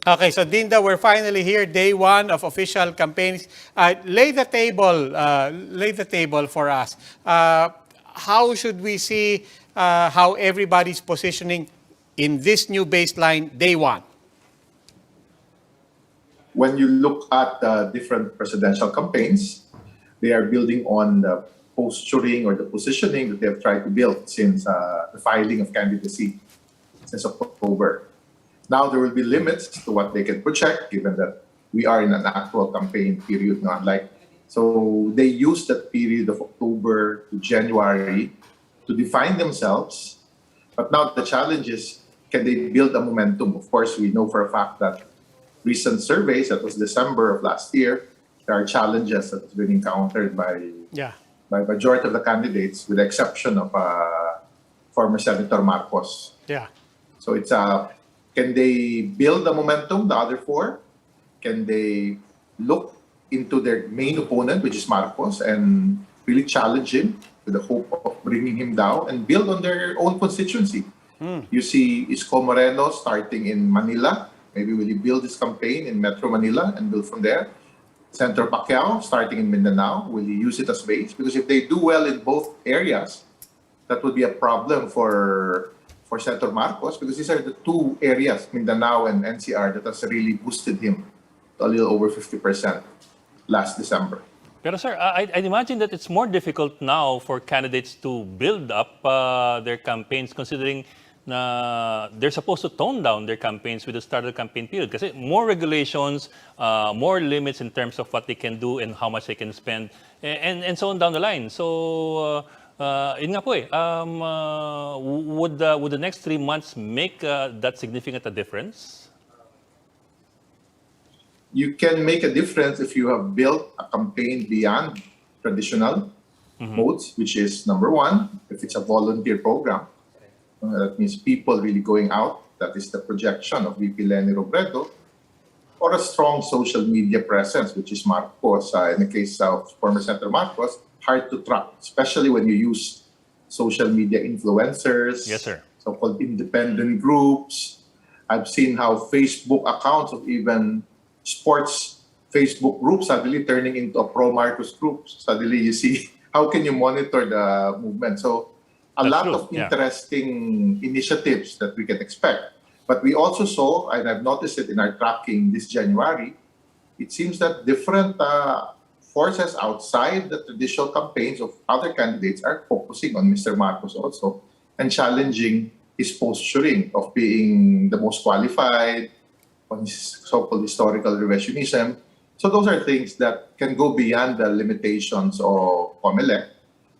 Okay, so Dinda, we're finally here, day one of official campaigns. Lay the table for us. How should we see how everybody's positioning in this new baseline, day one? When you look at the different presidential campaigns, they are building on the posturing or the positioning that they have tried to build since the filing of candidacy since October. Now there will be limits to what they can project, given that we are in an actual campaign period, not like so they use that period of October to January to define themselves. But now the challenge is, can they build a momentum? Of course, we know for a fact that recent surveys, that was December of last year, there are challenges that have been encountered by majority of the candidates, with the exception of former Senator Marcos. Yeah. So it's can they build the momentum, the other four? Can they look into their main opponent, which is Marcos, and really challenge him with the hope of bringing him down and build on their own constituency? You see Isko Moreno starting in Manila. Maybe will he build his campaign in Metro Manila and build from there? Senator Pacquiao starting in Mindanao. Will he use it as base? Because if they do well in both areas, that would be a problem for Senator Marcos, because these are the two areas, Mindanao and NCR, that has really boosted him to a little over 50% last December. Pero sir, I'd imagine that it's more difficult now for candidates to build up their campaigns, considering they're supposed to tone down their campaigns with the start of the campaign period. Kasi more regulations, more limits in terms of what they can do and how much they can spend, and so on down the line. So, yun nga po eh, would the next 3 months make that significant a difference? You can make a difference if you have built a campaign beyond traditional modes, which is number one, if it's a volunteer program. That means people really going out. That is the projection of VP Leni Robredo. Or a strong social media presence, which is Marcos. In the case of former Senator Marcos, hard to track, especially when you use social media influencers, yes, sir, so-called independent groups. I've seen how Facebook accounts of even sports Facebook groups suddenly turning into a pro-Marcos group. Suddenly you see, how can you monitor the movement? So a lot of interesting initiatives that we can expect. But we also saw, and I've noticed it in our tracking this January, it seems that different forces outside the traditional campaigns of other candidates are focusing on Mr. Marcos also and challenging his posturing of being the most qualified, on his so-called historical revisionism. So those are things that can go beyond the limitations of COMELEC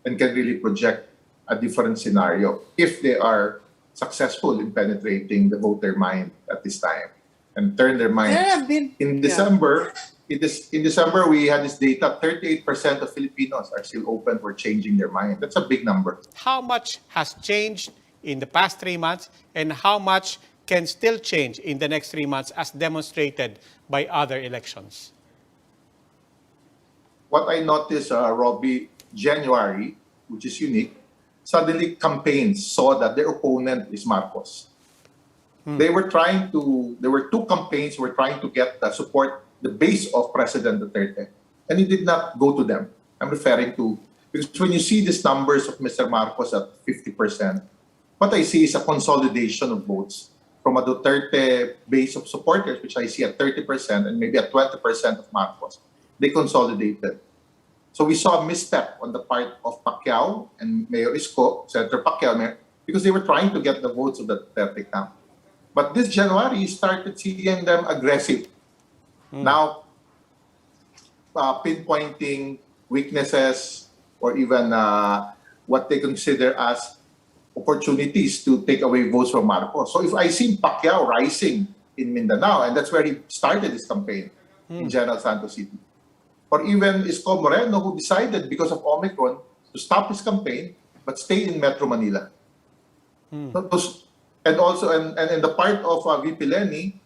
and can really project a different scenario if they are successful in penetrating the voter mind at this time and turn their minds. In December, in December, we had this data, 38% of Filipinos are still open for changing their mind. That's a big number. How much has changed in the past 3 months, and how much can still change in the next 3 months as demonstrated by other elections? What I noticed, Robbie, January, which is unique, suddenly campaigns saw that their opponent is Marcos. There were two campaigns who were trying to get the support, the base of President Duterte, and it did not go to them. I'm referring to, because when you see these numbers of Mr. Marcos at 50%, what I see is a consolidation of votes from a Duterte base of supporters, which I see at 30% and maybe at 20% of Marcos. They consolidated. So we saw a misstep on the part of Pacquiao and Mayor Isko, Senator Pacquiao, because they were trying to get the votes of the Duterte camp. But this January, you started seeing them aggressive. Now, pinpointing weaknesses or even what they consider as opportunities to take away votes from Marcos. So if I see Pacquiao rising in Mindanao, and that's where he started his campaign in General Santos City, or even Isko Moreno, who decided because of Omicron to stop his campaign but stay in Metro Manila. And also, and the part of VP Leni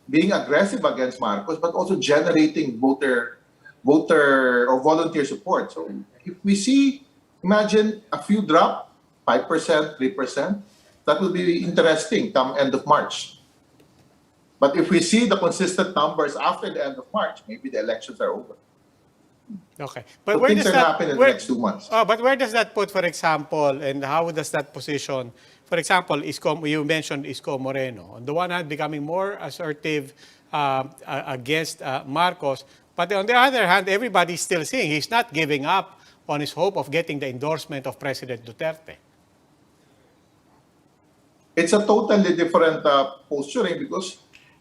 being aggressive against Marcos, but also generating voter or volunteer support. So if we see, imagine a few drop, 5%, 3%, that will be interesting come end of March. But if we see the consistent numbers after the end of March, maybe the elections are over. Okay. So where things does are that happen in the next 2 months. But where does that put, for example, and how does that position, for example, Isko, you mentioned Isko Moreno. On the one hand, becoming more assertive against Marcos, but on the other hand, everybody's still seeing he's not giving up on his hope of getting the endorsement of President Duterte. It's a totally different posturing because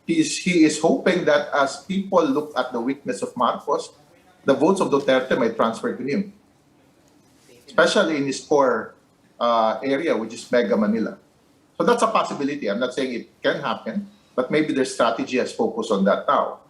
he is hoping that as people look at the weakness of Marcos, the votes of Duterte might transfer to him, especially in his core area, which is Mega Manila. So that's a possibility. I'm not saying it can happen, but maybe their strategy has focused on that now.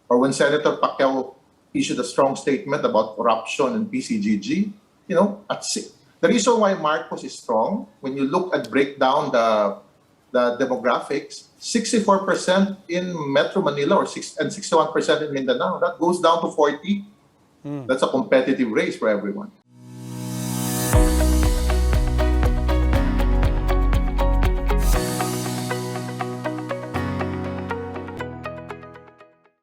Or when Senator Pacquiao issued a strong statement about corruption and PCGG, you know, the reason why Marcos is strong, when you look at breakdown the demographics, 64% in Metro Manila and 61% in Mindanao. That goes down to 40. That's a competitive race for everyone.